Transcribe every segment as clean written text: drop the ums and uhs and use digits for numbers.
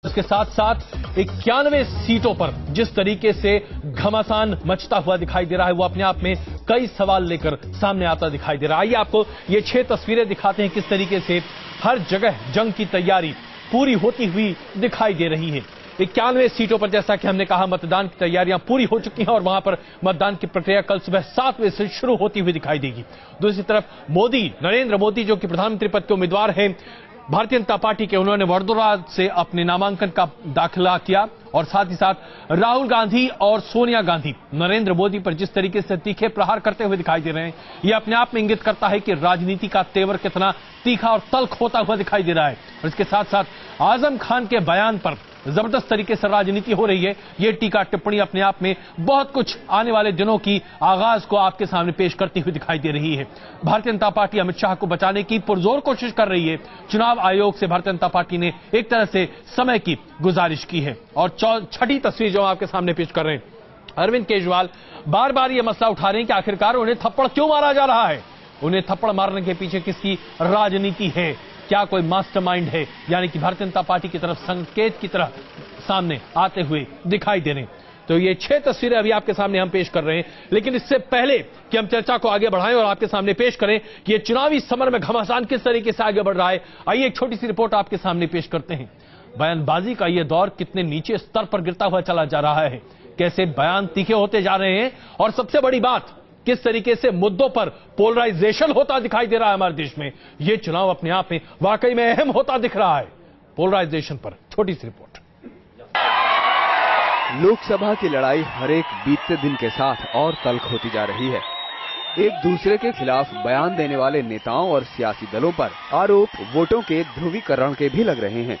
इसके साथ साथ 91 सीटों पर जिस तरीके से घमासान मचता हुआ दिखाई दे रहा है, वो अपने आप में कई सवाल लेकर सामने आता दिखाई दे रहा है। आइए आपको ये 6 तस्वीरें दिखाते हैं किस तरीके से हर जगह जंग की तैयारी पूरी होती हुई दिखाई दे रही है। 91 सीटों पर जैसा कि हमने कहा मतदान की तैयारियां पूरी हो चुकी हैं और वहां पर मतदान की प्रक्रिया कल सुबह 7 बजे से शुरू होती हुई दिखाई देगी। दूसरी तरफ नरेंद्र मोदी जो कि प्रधानमंत्री पद के उम्मीदवार हैं भारतीय जनता पार्टी के, उन्होंने वडोदरा से अपने नामांकन का दाखिला किया और साथ ही साथ राहुल गांधी और सोनिया गांधी नरेंद्र मोदी पर जिस तरीके से तीखे प्रहार करते हुए दिखाई दे रहे हैं, यह अपने आप में इंगित करता है कि राजनीति का तेवर कितना तीखा और तल्ख होता हुआ दिखाई दे रहा है। और इसके साथ साथ आजम खान के बयान पर जबरदस्त तरीके से राजनीति हो रही है। यह टीका टिप्पणी अपने आप में बहुत कुछ आने वाले दिनों की आगाज को आपके सामने पेश करती हुई दिखाई दे रही है। भारतीय जनता पार्टी अमित शाह को बचाने की पुरजोर कोशिश कर रही है। चुनाव आयोग से भारतीय जनता पार्टी ने एक तरह से समय की गुजारिश की है। और छठी तस्वीर जो आपके सामने पेश कर रहे हैं, अरविंद केजरीवाल बार बार यह मसला उठा रहे हैं कि आखिरकार उन्हें थप्पड़ क्यों मारा जा रहा है, उन्हें थप्पड़ मारने के पीछे किसकी राजनीति है, क्या कोई मास्टरमाइंड है, यानी कि भारतीय जनता पार्टी की तरफ संकेत की तरह सामने आते हुए दिखाई दे रहे हैं। तो ये 6 तस्वीरें अभी आपके सामने हम पेश कर रहे हैं, लेकिन इससे पहले कि हम चर्चा को आगे बढ़ाएं और आपके सामने पेश करें कि ये चुनावी समर में घमासान किस तरीके से आगे बढ़ रहा है, आइए एक छोटी सी रिपोर्ट आपके सामने पेश करते हैं। बयानबाजी का यह दौर कितने नीचे स्तर पर गिरता हुआ चला जा रहा है, कैसे बयान तीखे होते जा रहे हैं और सबसे बड़ी बात किस तरीके से मुद्दों पर पोलराइजेशन होता दिखाई दे रहा है हमारे देश में। यह चुनाव अपने आप में वाकई में अहम होता दिख रहा है। पोलराइजेशन पर छोटी सी रिपोर्ट। लोकसभा की लड़ाई हर एक बीतते दिन के साथ और तल्ख होती जा रही है। एक दूसरे के खिलाफ बयान देने वाले नेताओं और सियासी दलों पर आरोप वोटों के ध्रुवीकरण के भी लग रहे हैं।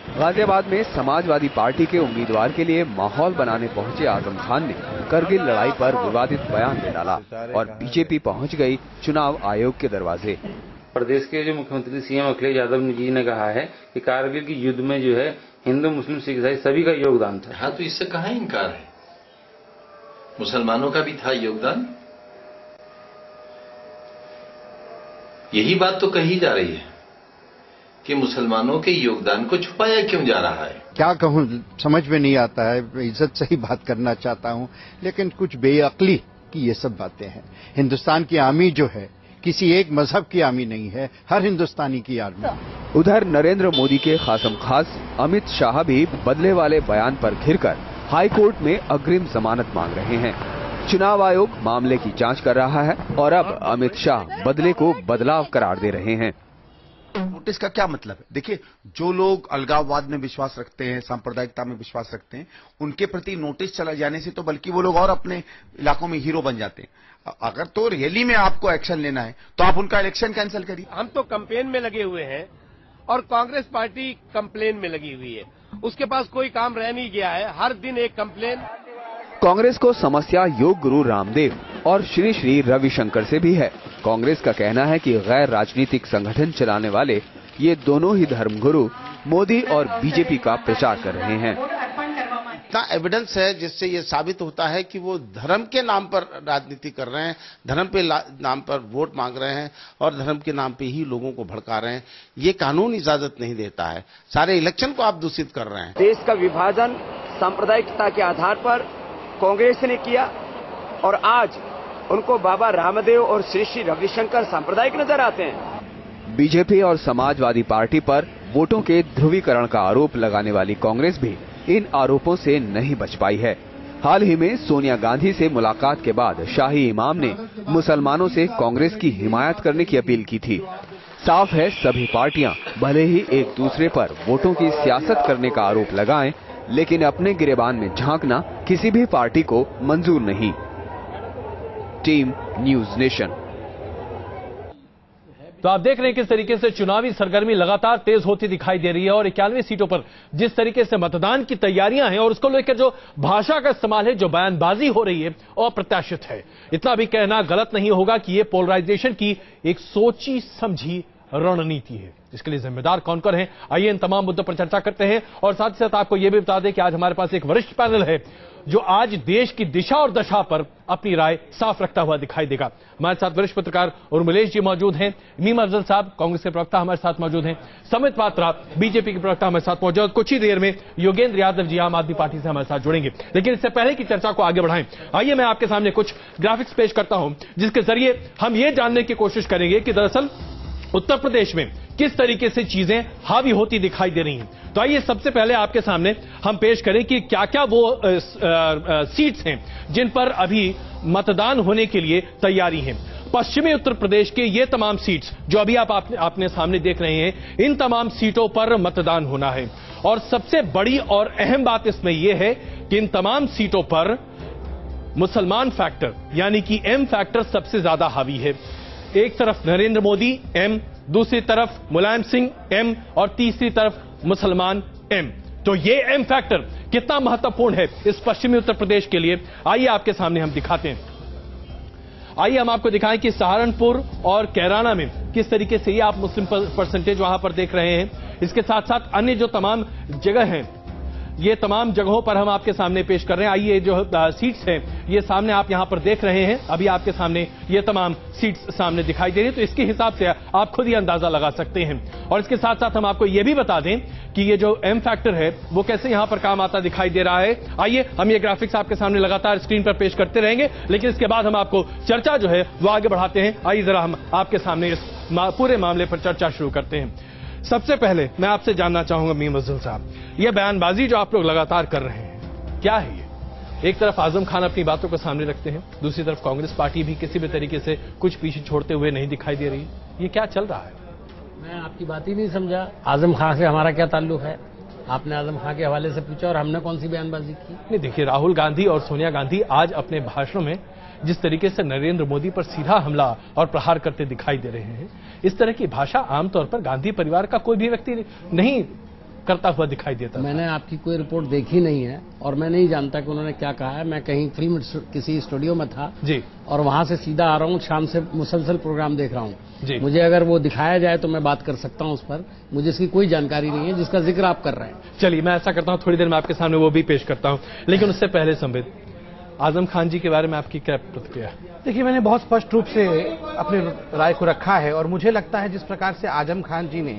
गाजियाबाद में समाजवादी पार्टी के उम्मीदवार के लिए माहौल बनाने पहुंचे आजम खान ने करगिल लड़ाई पर विवादित बयान दे डाला और बीजेपी पहुंच गई चुनाव आयोग के दरवाजे। प्रदेश के जो मुख्यमंत्री सीएम अखिलेश यादव जी ने कहा है कि कारगिल की युद्ध में जो है हिंदू मुस्लिम सिख ईसाई सभी का योगदान था। हाँ, तो इससे कहाँ इनकार है, मुसलमानों का भी था योगदान। यही बात तो कही जा रही है कि मुसलमानों के योगदान को छुपाया क्यों जा रहा है। क्या कहूं, समझ में नहीं आता है। इज्जत से ही बात करना चाहता हूं, लेकिन कुछ बेअक्ली की ये सब बातें हैं। हिंदुस्तान की आर्मी जो है किसी एक मजहब की आर्मी नहीं है, हर हिंदुस्तानी की आर्मी। उधर नरेंद्र मोदी के खासम खास अमित शाह भी बदले वाले बयान पर घिरकर हाई कोर्ट में अग्रिम जमानत मांग रहे हैं। चुनाव आयोग मामले की जांच कर रहा है और अब अमित शाह बदले को बदलाव करार दे रहे हैं। नोटिस का क्या मतलब है? देखिए, जो लोग अलगाववाद में विश्वास रखते हैं, सांप्रदायिकता में विश्वास रखते हैं, उनके प्रति नोटिस चला जाने से तो बल्कि वो लोग और अपने इलाकों में हीरो बन जाते हैं। अगर तो रैली में आपको एक्शन लेना है तो आप उनका इलेक्शन कैंसिल करिए। हम तो कैंपेन में लगे हुए हैं और कांग्रेस पार्टी कंप्लेन में लगी हुई है। उसके पास कोई काम रह नहीं गया है, हर दिन एक कंप्लेन। कांग्रेस को समस्या योग गुरु रामदेव और श्री श्री रविशंकर से भी है। कांग्रेस का कहना है कि गैर राजनीतिक संगठन चलाने वाले ये दोनों ही धर्मगुरु मोदी और बीजेपी का प्रचार कर रहे हैं। इतना एविडेंस है जिससे ये साबित होता है कि वो धर्म के नाम पर राजनीति कर रहे हैं, धर्म पे नाम पर वोट मांग रहे हैं और धर्म के नाम पे ही लोगों को भड़का रहे हैं। ये कानून इजाजत नहीं देता है। सारे इलेक्शन को आप दूषित कर रहे हैं। देश का विभाजन सांप्रदायिकता के आधार पर कांग्रेस ने किया और आज उनको बाबा रामदेव और श्री श्री रविशंकर सांप्रदायिक नजर आते हैं। बीजेपी और समाजवादी पार्टी पर वोटों के ध्रुवीकरण का आरोप लगाने वाली कांग्रेस भी इन आरोपों से नहीं बच पाई है। हाल ही में सोनिया गांधी से मुलाकात के बाद शाही इमाम ने मुसलमानों से कांग्रेस की हिमायत करने की अपील की थी। साफ है, सभी पार्टियां भले ही एक दूसरे पर वोटों की सियासत करने का आरोप लगाएं, लेकिन अपने गिरेबान में झांकना किसी भी पार्टी को मंजूर नहीं। Team news nation. तो आप देख रहे हैं किस तरीके से चुनावी सरगर्मी लगातार तेज होती दिखाई दे रही है और 91 सीटों पर जिस तरीके से मतदान की तैयारियां हैं और उसको लेकर जो भाषा का इस्तेमाल है, जो बयानबाजी हो रही है, अप्रत्याशित है। इतना भी कहना गलत नहीं होगा कि यह पोलराइजेशन की एक सोची समझी रणनीति है। इसके लिए जिम्मेदार कौन कौन है, आइए इन तमाम मुद्दों पर चर्चा करते हैं और साथ ही साथ आपको यह भी बता दें कि आज हमारे पास एक वरिष्ठ पैनल है जो आज देश की दिशा और दशा पर अपनी राय साफ रखता हुआ दिखाई देगा। हमारे साथ वरिष्ठ पत्रकार उर्मिलेश जी मौजूद हैं, मीम अफजल साहब कांग्रेस के प्रवक्ता हमारे साथ मौजूद हैं, समित पात्रा बीजेपी के प्रवक्ता हमारे साथ मौजूद। कुछ ही देर में योगेंद्र यादव जी आम आदमी पार्टी से हमारे साथ जुड़ेंगे। लेकिन इससे पहले की चर्चा को आगे बढ़ाएं, आइए मैं आपके सामने कुछ ग्राफिक्स पेश करता हूं, जिसके जरिए हम ये जानने की कोशिश करेंगे कि दरअसल उत्तर प्रदेश में किस तरीके से चीजें हावी होती दिखाई दे रही हैं। तो आइए सबसे पहले आपके सामने हम पेश करें कि क्या क्या वो सीट्स हैं जिन पर अभी मतदान होने के लिए तैयारी है। पश्चिमी उत्तर प्रदेश के ये तमाम सीट्स जो अभी आप अपने सामने देख रहे हैं, इन तमाम सीटों पर मतदान होना है। और सबसे बड़ी और अहम बात इसमें यह है कि इन तमाम सीटों पर मुसलमान फैक्टर यानी कि एम फैक्टर सबसे ज्यादा हावी है। एक तरफ नरेंद्र मोदी एम, दूसरी तरफ मुलायम सिंह एम और तीसरी तरफ मुसलमान एम। तो ये एम फैक्टर कितना महत्वपूर्ण है इस पश्चिमी उत्तर प्रदेश के लिए, आइए आपके सामने हम दिखाते हैं। आइए हम आपको दिखाएं कि सहारनपुर और कैराना में किस तरीके से ये आप मुस्लिम परसेंटेज वहां पर देख रहे हैं। इसके साथ साथ अन्य जो तमाम जगह हैं, ये तमाम जगहों पर हम आपके सामने पेश कर रहे हैं। आइए जो सीट्स हैं ये सामने आप यहां पर देख रहे हैं, अभी आपके सामने ये तमाम सीट्स सामने दिखाई दे रही है। तो इसके हिसाब से आप खुद ही अंदाजा लगा सकते हैं। और इसके साथ साथ हम आपको ये भी बता दें कि ये जो एम फैक्टर है वो कैसे यहां पर काम आता दिखाई दे रहा है। आइए हम ये ग्राफिक्स आपके सामने लगातार स्क्रीन पर पेश करते रहेंगे, लेकिन इसके बाद हम आपको चर्चा जो है वो आगे बढ़ाते हैं। आइए जरा हम आपके सामने इस पूरे मामले पर चर्चा शुरू करते हैं। सबसे पहले मैं आपसे जानना चाहूंगा मीम अफजल साहब, यह बयानबाजी जो आप लोग लगातार कर रहे हैं क्या है ये? एक तरफ आजम खान अपनी बातों को सामने रखते हैं, दूसरी तरफ कांग्रेस पार्टी भी किसी भी तरीके से कुछ पीछे छोड़ते हुए नहीं दिखाई दे रही। ये क्या चल रहा है? मैं आपकी बात ही नहीं समझा। आजम खान से हमारा क्या ताल्लुक है? आपने आजम खान के हवाले से पूछा और हमने कौन सी बयानबाजी की? नहीं, देखिए राहुल गांधी और सोनिया गांधी आज अपने भाषणों में जिस तरीके से नरेंद्र मोदी पर सीधा हमला और प्रहार करते दिखाई दे रहे हैं, इस तरह की भाषा आमतौर पर गांधी परिवार का कोई भी व्यक्ति नहीं करता हुआ दिखाई देता। मैंने आपकी कोई रिपोर्ट देखी नहीं है और मैं नहीं जानता कि उन्होंने क्या कहा है। मैं कहीं फिल्म किसी स्टूडियो में था जी, और वहां से सीधा आ रहा हूँ, शाम से मुसलसल प्रोग्राम देख रहा हूँ। मुझे अगर वो दिखाया जाए तो मैं बात कर सकता हूँ उस पर। मुझे इसकी कोई जानकारी नहीं है जिसका जिक्र आप कर रहे हैं। चलिए मैं ऐसा करता हूँ, थोड़ी देर में आपके सामने वो भी पेश करता हूँ, लेकिन उससे पहले संबित, आजम खान जी के बारे में आपकी क्या प्रतिक्रिया? देखिए, मैंने बहुत स्पष्ट रूप से अपनी राय को रखा है और मुझे लगता है जिस प्रकार से आजम खान जी ने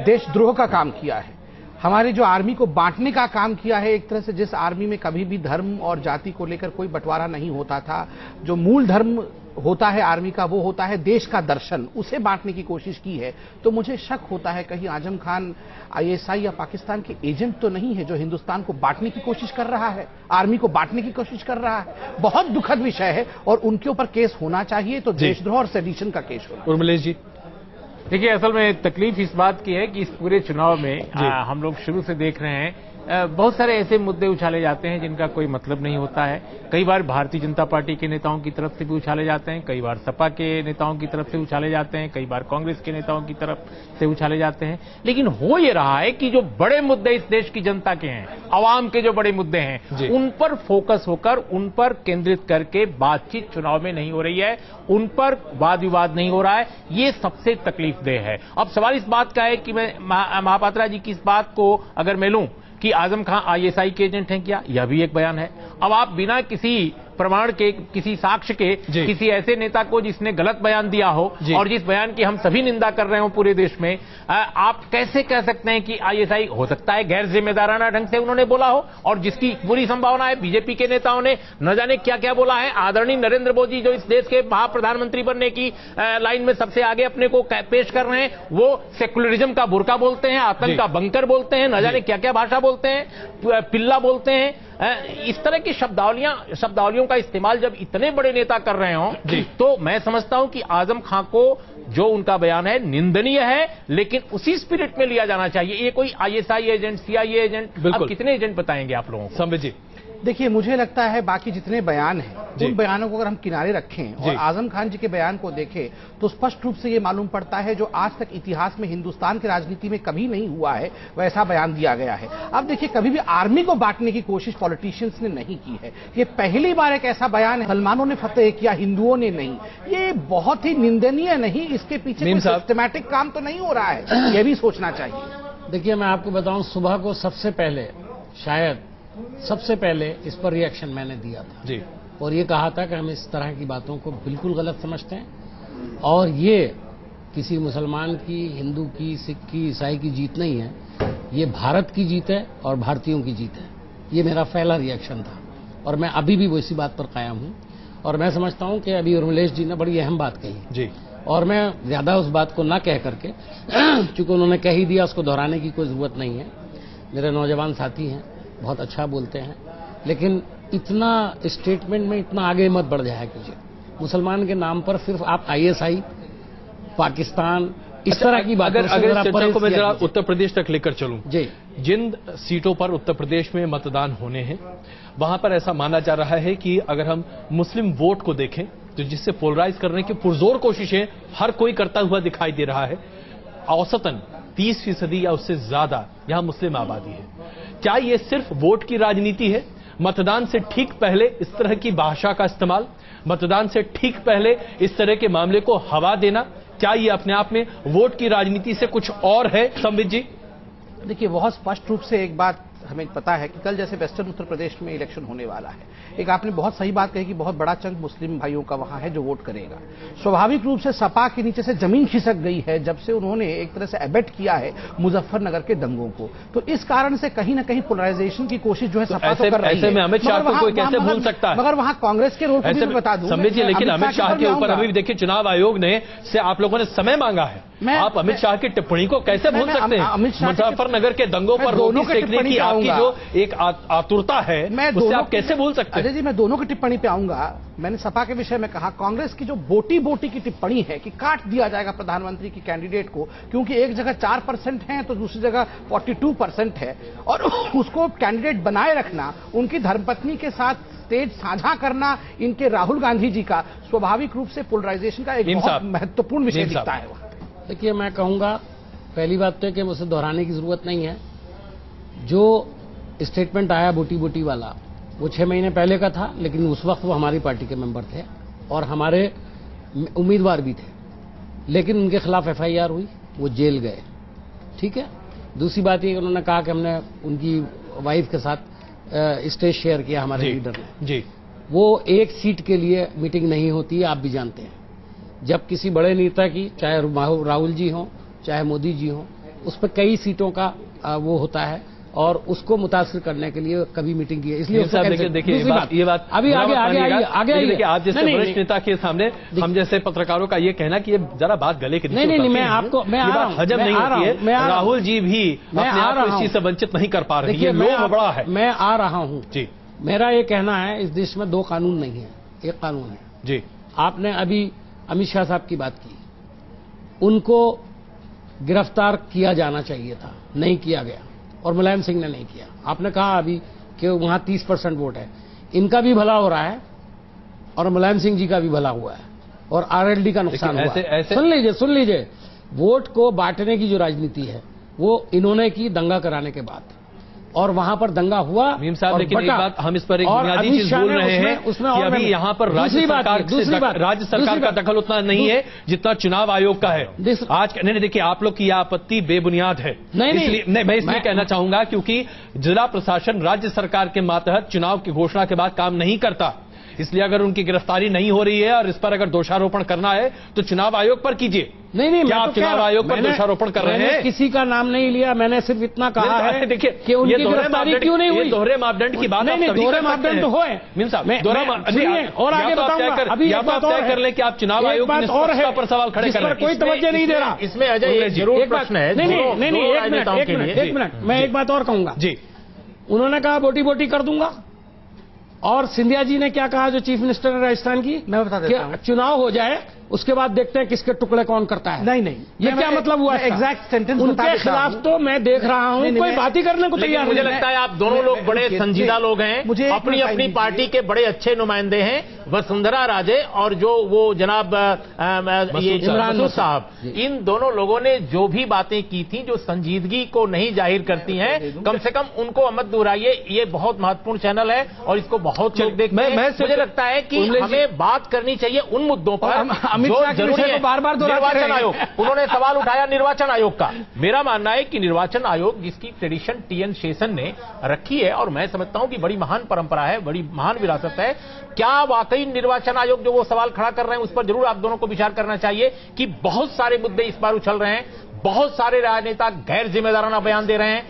देशद्रोह का काम किया है, हमारी जो आर्मी को बांटने का काम किया है, एक तरह से जिस आर्मी में कभी भी धर्म और जाति को लेकर कोई बंटवारा नहीं होता था, जो मूल धर्म होता है आर्मी का वो होता है देश का दर्शन, उसे बांटने की कोशिश की है। तो मुझे शक होता है कहीं आजम खान आईएसआई या पाकिस्तान के एजेंट तो नहीं है जो हिंदुस्तान को बांटने की कोशिश कर रहा है, आर्मी को बांटने की कोशिश कर रहा है। बहुत दुखद विषय है और उनके ऊपर केस होना चाहिए, तो देशद्रोह और सेडिशन का केस होना। उर्मिलेश जी, देखिए, असल में तकलीफ इस बात की है कि इस पूरे चुनाव में हम लोग शुरू से देख रहे हैं बहुत सारे ऐसे मुद्दे उछाले जाते हैं जिनका कोई मतलब नहीं होता है। कई बार भारतीय जनता पार्टी के नेताओं की तरफ से भी उछाले जाते हैं, कई बार सपा के नेताओं की तरफ से उछाले जाते हैं, कई बार कांग्रेस के नेताओं की तरफ से उछाले जाते हैं। लेकिन हो ये रहा है कि जो बड़े मुद्दे इस देश की जनता के हैं, आवाम के जो बड़े मुद्दे हैं, उन पर फोकस होकर उन पर केंद्रित करके बातचीत चुनाव में नहीं हो रही है, उन पर वाद विवाद नहीं हो रहा है। ये सबसे तकलीफदेह है। अब सवाल इस बात का है कि मैं महापात्रा जी की इस बात को अगर मैं लूं कि आजम खान आईएसआई के एजेंट हैं क्या, यह भी एक बयान है। अब आप बिना किसी प्रमाण के, किसी साक्ष्य के, किसी ऐसे नेता को जिसने गलत बयान दिया हो और जिस बयान की हम सभी निंदा कर रहे हो पूरे देश में, आप कैसे कह सकते हैं कि आईएसआई? हो सकता है गैर जिम्मेदाराना ढंग से उन्होंने बोला हो और जिसकी पूरी संभावना है बीजेपी के नेताओं ने न जाने क्या क्या बोला है। आदरणीय नरेंद्र मोदी जो इस देश के महाप्रधानमंत्री बनने की लाइन में सबसे आगे अपने को पेश कर रहे हैं, वो सेकुलरिज्म का बुर्का बोलते हैं, आतंक का बंकर बोलते हैं, न जाने क्या क्या भाषा बोलते हैं, पिल्ला बोलते हैं। इस तरह की शब्दावलियों का इस्तेमाल जब इतने बड़े नेता कर रहे हो, तो मैं समझता हूं कि आजम खान को जो उनका बयान है निंदनीय है, लेकिन उसी स्पिरिट में लिया जाना चाहिए। ये कोई आईएसआई एजेंट, सीआईए एजेंट, अब कितने एजेंट बताएंगे आप लोगों को? संबित जी, देखिए, मुझे लगता है बाकी जितने बयान हैं उन बयानों को अगर हम किनारे रखें और आजम खान जी के बयान को देखें तो स्पष्ट रूप से ये मालूम पड़ता है जो आज तक इतिहास में हिंदुस्तान की राजनीति में कभी नहीं हुआ है वैसा बयान दिया गया है। अब देखिए, कभी भी आर्मी को बांटने की कोशिश पॉलिटिशियंस ने नहीं की है। ये पहली बार एक ऐसा बयान है, मुसलमानों ने फतेह किया, हिंदुओं ने नहीं। ये बहुत ही निंदनीय नहीं, इसके पीछे कोई सिस्टमैटिक काम तो नहीं हो रहा है, यह भी सोचना चाहिए। देखिए, मैं आपको बताऊं, सुबह को सबसे पहले शायद सबसे पहले इस पर रिएक्शन मैंने दिया था जी, और ये कहा था कि हम इस तरह की बातों को बिल्कुल गलत समझते हैं और ये किसी मुसलमान की, हिंदू की, सिख की, ईसाई की जीत नहीं है, ये भारत की जीत है और भारतीयों की जीत है। ये मेरा पहला रिएक्शन था और मैं अभी भी वो इसी बात पर कायम हूं और मैं समझता हूं कि अभी उर्मिलेश जी ने बड़ी अहम बात कही जी, और मैं ज्यादा उस बात को ना कह करके चूंकि उन्होंने कह ही दिया, उसको दोहराने की कोई जरूरत नहीं है। मेरे नौजवान साथी हैं, बहुत अच्छा बोलते हैं, लेकिन इतना स्टेटमेंट में इतना आगे मत बढ़ जाया कीजिए। मुसलमान के नाम पर सिर्फ आप ISI, पाकिस्तान, इस तरह की बात, अगर चर्चा को मैं जरा उत्तर प्रदेश तक लेकर चलूं, जी, जिन सीटों पर उत्तर प्रदेश में मतदान होने हैं वहां पर ऐसा माना जा रहा है कि अगर हम मुस्लिम वोट को देखें तो जिससे पोलराइज करने की पुरजोर कोशिशें हर कोई करता हुआ दिखाई दे रहा है, औसतन 30% या उससे ज्यादा यहां मुस्लिम आबादी है। क्या ये सिर्फ वोट की राजनीति है? मतदान से ठीक पहले इस तरह की भाषा का इस्तेमाल, मतदान से ठीक पहले इस तरह के मामले को हवा देना, क्या ये अपने आप में वोट की राजनीति से कुछ और है? संबित जी, देखिए, बहुत स्पष्ट रूप से एक बात हमें पता है कि कल जैसे वेस्टर्न उत्तर प्रदेश में इलेक्शन होने वाला है, एक आपने बहुत सही बात कही कि बहुत बड़ा चंक मुस्लिम भाइयों का वहां है जो वोट करेगा। स्वाभाविक रूप से सपा के नीचे से जमीन खिसक गई है जब से उन्होंने एक तरह से एबेट किया है मुजफ्फरनगर के दंगों को, तो इस कारण से कहीं ना कहीं पोलराइजेशन की कोशिश जो है सपा तो कर रही है। ऐसे में अमित शाह को कोई कैसे भूल सकता है? मगर वहां कांग्रेस के रोल को भी बता दूं संबित जी, लेकिन अमित शाह के ऊपर अभी देखिए चुनाव आयोग ने से आप लोगों ने समय मांगा है, आप अमित शाह की टिप्पणी को कैसे भूल सकते हैं? मुजफ्फरनगर के दंगों पर रोटी सेकने की आपकी जो एक आतुरता है उससे आप कैसे भूल सकते हैं? अजय जी, मैं दोनों की टिप्पणी पे आऊंगा। मैंने सपा के विषय में कहा, कांग्रेस की जो बोटी बोटी की टिप्पणी है कि काट दिया जाएगा प्रधानमंत्री की कैंडिडेट को, क्योंकि एक जगह 4% है तो दूसरी जगह 42% है, और उसको कैंडिडेट बनाए रखना, उनकी धर्मपत्नी के साथ स्टेज साझा करना इनके राहुल गांधी जी का स्वाभाविक रूप से पोलराइजेशन का एक बहुत महत्वपूर्ण विषय दिखता है। देखिए, मैं कहूंगा पहली बात तो है कि मुझे दोहराने की जरूरत नहीं है। जो स्टेटमेंट आया बोटी बोटी वाला, वो 6 महीने पहले का था, लेकिन उस वक्त वो हमारी पार्टी के मेंबर थे और हमारे उम्मीदवार भी थे, लेकिन उनके खिलाफ FIR हुई, वो जेल गए। ठीक है। दूसरी बात ये कि उन्होंने कहा कि हमने उनकी वाइफ के साथ स्टेज शेयर किया हमारे लीडर ने जी। वो एक सीट के लिए मीटिंग नहीं होती है, आप भी जानते हैं। जब किसी बड़े नेता की, चाहे राहुल जी हो चाहे मोदी जी हो, उस पर कई सीटों का वो होता है और उसको मुतासिर करने के लिए कभी मीटिंग की है। इसलिए देखिए ये बात अभी आगे देखिए, आप जैसे वरिष्ठ नेता के सामने हम जैसे पत्रकारों का ये कहना कि ये जरा बात गले की नहीं, मैं आपको हजम नहीं होती है। राहुल जी भी अपने आप को इस चीज से वंचित नहीं कर पा रहे, ये लोग बड़ा है। मैं आ रहा हूं जी। मेरा ये कहना है, इस देश में 2 कानून नहीं है, एक कानून है जी। आपने अभी अमित शाह साहब की बात की, उनको गिरफ्तार किया जाना चाहिए था, नहीं किया गया, और मुलायम सिंह ने नहीं किया। आपने कहा अभी कि वहां 30% वोट है, इनका भी भला हो रहा है और मुलायम सिंह जी का भी भला हुआ है और RLD का नुकसान हुआ है। सुन लीजिए, वोट को बांटने की जो राजनीति है वो इन्होंने की दंगा कराने के बाद, और वहां पर दंगा हुआ। मीम साहब, लेकिन एक बात हम इस पर एक बुनियादी चीज बोल रहे हैं कि अभी यहाँ पर राज्य सरकार का दखल उतना नहीं है जितना चुनाव आयोग का है आज। नहीं, देखिए, आप लोग की यह आपत्ति बेबुनियाद है। मैं इसलिए कहना चाहूंगा क्योंकि जिला प्रशासन राज्य सरकार के मातहत चुनाव की घोषणा के बाद काम नहीं करता, इसलिए अगर उनकी गिरफ्तारी नहीं हो रही है और इस पर अगर दोषारोपण करना है तो चुनाव आयोग पर कीजिए। नहीं, क्या आप चुनाव आयोग पर दोषारोपण कर रहे हैं? किसी का नाम नहीं लिया, मैंने सिर्फ इतना कहा है देखिए कि उनकी गिरफ्तारी क्यों नहीं हुई। दोहरे मापदंड की बात नहीं, दोहरे मापदंड तो हो। मीम साहब, और आगे बताऊंगा। अभी एक बात और कर ले कि आप चुनाव आयोग पर सवाल खड़े कर रहे हैं, कोई तवज्जो नहीं दे रहा। इसमें अजय जरूर प्रश्न है। नहीं, एक मिनट, मैं एक बात और कहूंगा जी। उन्होंने कहा बोटी बोटी कर दूंगा, और सिंधिया जी ने क्या कहा, जो चीफ मिनिस्टर है राजस्थान की, मैं बता देता हूं, चुनाव हो जाए उसके बाद देखते हैं किसके टुकड़े कौन करता है। नहीं, ये क्या मतलब हुआ? एग्जैक्ट सेंटेंस उनके खिलाफ तो मैं देख रहा हूं कोई बात ही करने को तैयार नहीं। मुझे लगता है आप दोनों लोग बड़े संजीदा लोग हैं, अपनी अपनी पार्टी के बड़े अच्छे नुमाइंदे हैं, वसुंधरा राजे और जो वो जनाब मसूद साहब, इन दोनों लोगों ने जो भी बातें की थी जो संजीदगी को नहीं जाहिर करती हैं, कम से कम उनको मत दोहराइए। ये बहुत महत्वपूर्ण चैनल है और इसको बहुत लोग देखते हैं। मुझे लगता है कि हमें बात करनी चाहिए उन मुद्दों पर अमित शाह के विषय को बार-बार दोहराते निर्वाचन रहे। आयोग, उन्होंने सवाल उठाया निर्वाचन आयोग का। मेरा मानना है कि निर्वाचन आयोग जिसकी ट्रेडिशन टीएन शेषन ने रखी है, और मैं समझता हूं कि बड़ी महान परंपरा है, बड़ी महान विरासत है, क्या वाकई निर्वाचन आयोग जो वो सवाल खड़ा कर रहे हैं उस पर जरूर आप दोनों को विचार करना चाहिए कि बहुत सारे मुद्दे इस बार उछल रहे हैं, बहुत सारे राजनेता गैर जिम्मेदाराना बयान दे रहे हैं।